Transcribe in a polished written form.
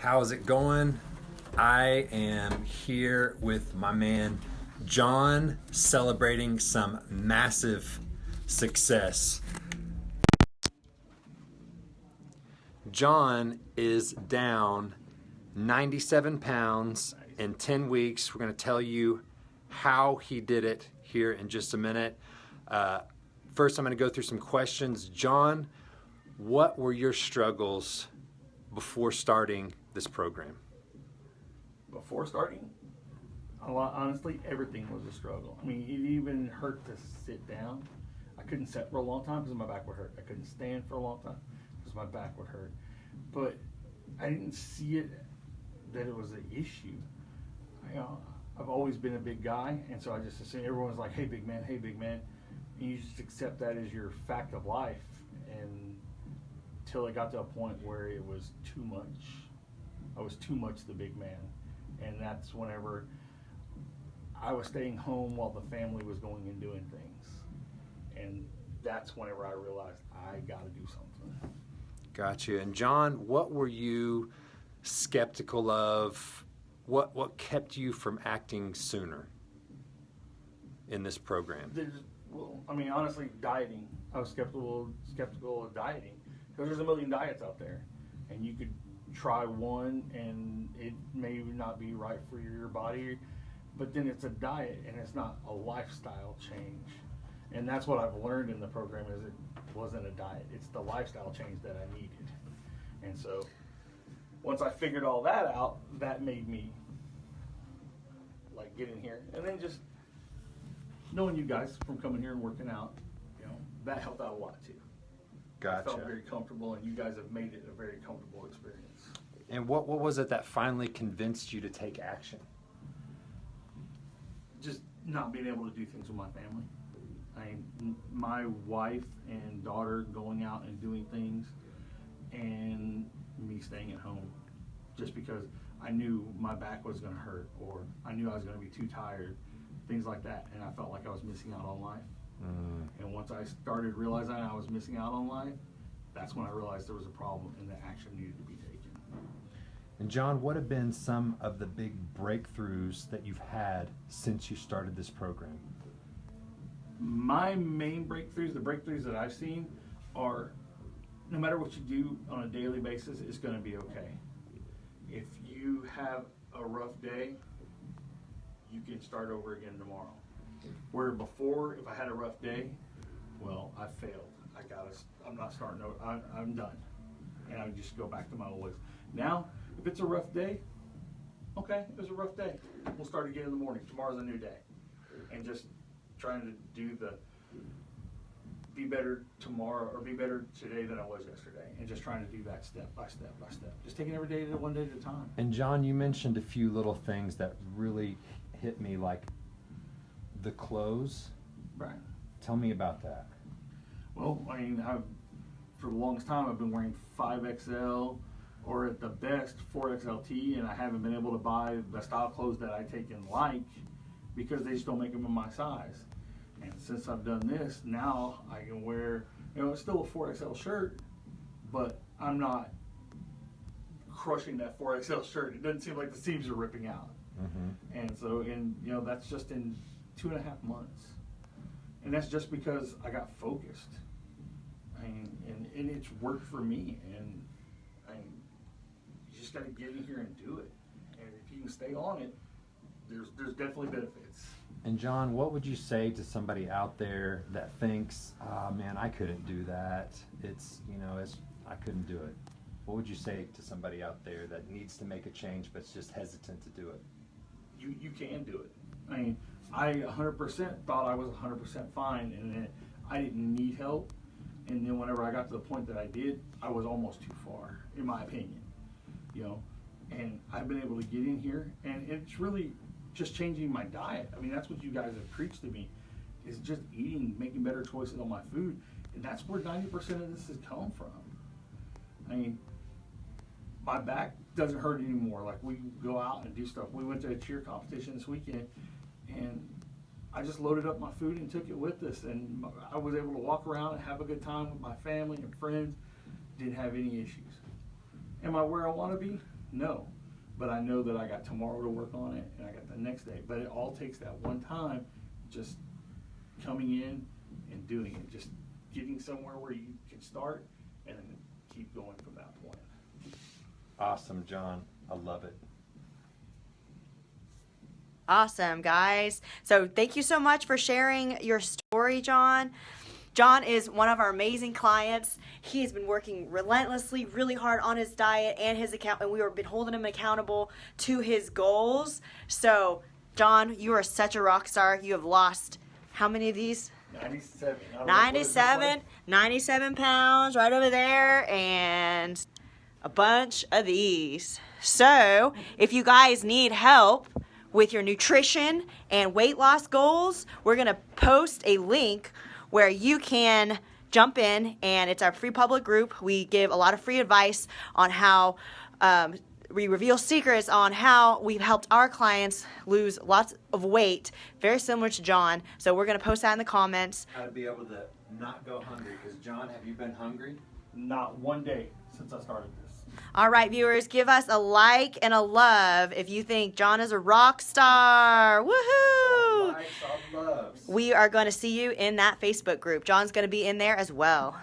How's it going? I am here with my man John celebrating some massive success. John is down 97 pounds in 10 weeks. We're going to tell you how he did it here in just a minute. First, I'm going to go through some questions. John, what were your struggles before starting this program? Before starting, honestly, everything was a struggle. I mean, it even hurt to sit down. I couldn't sit for a long time because my back would hurt. I couldn't stand for a long time because my back would hurt. But I didn't see it that it was an issue. I've always been a big guy, and so I just assumed everyone's like, hey, big man, hey, big man. And you just accept that as your fact of life. And until it got to a point where it was too much. I was too much the big man. And that's whenever I was staying home while the family was going and doing things. And that's whenever I realized I got to do something. Gotcha. And John, what were you skeptical of? What kept you from acting sooner in this program? Honestly, dieting. I was skeptical of dieting because there's a million diets out there, and you could try one and it may not be right for your body, but then it's a diet and it's not a lifestyle change. And that's what I've learned in the program is it wasn't a diet, it's the lifestyle change that I needed. And so once I figured all that out, that made me like get in here, and then just knowing you guys from coming here and working out, that helped out a lot too. Gotcha. I felt very comfortable, and you guys have made it a very comfortable experience. And what was it that finally convinced you to take action? Just not being able to do things with my family. My wife and daughter going out and doing things, and me staying at home, just because I knew my back was going to hurt, or I knew I was going to be too tired, things like that, and I felt like I was missing out on life. And once I started realizing I was missing out on life, that's when I realized there was a problem and that action needed to be taken. And John, what have been some of the big breakthroughs that you've had since you started this program? My main breakthroughs, the breakthroughs that I've seen, are no matter what you do on a daily basis, it's going to be okay. If you have a rough day, you can start over again tomorrow. Where before, if I had a rough day, well, I failed. I'm not starting over. I'm done. And I would just go back to my old ways. Now, if it's a rough day, okay, it was a rough day. We'll start again in the morning. Tomorrow's a new day. And just trying to do be better tomorrow, or be better today than I was yesterday. And just trying to do that step by step by step. Just taking every day one day at a time. And John, you mentioned a few little things that really hit me, like the clothes. Right. Tell me about that. Well, for the longest time, I've been wearing 5XL or at the best 4XLT, and I haven't been able to buy the style clothes that I take and like because they just don't make them in my size. And since I've done this, now I can wear, it's still a 4XL shirt, but I'm not crushing that 4XL shirt. It doesn't seem like the seams are ripping out. Mm-hmm. And so, that's just in 2.5 months. And that's just because I got focused. And it's worked for me. And you just got to get in here and do it. And if you can stay on it, there's definitely benefits. And John, what would you say to somebody out there that thinks, man, I couldn't do that. I couldn't do it. What would you say to somebody out there that needs to make a change but's just hesitant to do it? You can do it. I 100% thought I was 100% fine, and then I didn't need help. And then whenever I got to the point that I did, I was almost too far, in my opinion. And I've been able to get in here, and it's really just changing my diet. That's what you guys have preached to me, is just eating, making better choices on my food. And that's where 90% of this has come from. My back doesn't hurt anymore. Like, we go out and do stuff. We went to a cheer competition this weekend, and I just loaded up my food and took it with us, and I was able to walk around and have a good time with my family and friends. Didn't have any issues. Am I where I want to be? No. But I know that I got tomorrow to work on it, and I got the next day. But it all takes that one time, just coming in and doing it. Just getting somewhere where you can start and then keep going from that point. Awesome, John. I love it. Awesome, guys. So thank you so much for sharing your story, John. John is one of our amazing clients. He has been working relentlessly, really hard on his diet and his account, and we have been holding him accountable to his goals. So, John, you are such a rock star. You have lost how many of these? 97. 97 pounds right over there, and a bunch of these. So, if you guys need help with your nutrition and weight loss goals, we're going to post a link where you can jump in, and it's our free public group. We give a lot of free advice on how we reveal secrets on how we've helped our clients lose lots of weight, very similar to John. So we're going to post that in the comments. How to be able to not go hungry. Because, John, have you been hungry? Not one day since I started this. All right, viewers, give us a like and a love if you think John is a rock star. Woohoo! Likes, all loves. We are going to see you in that Facebook group. John's going to be in there as well.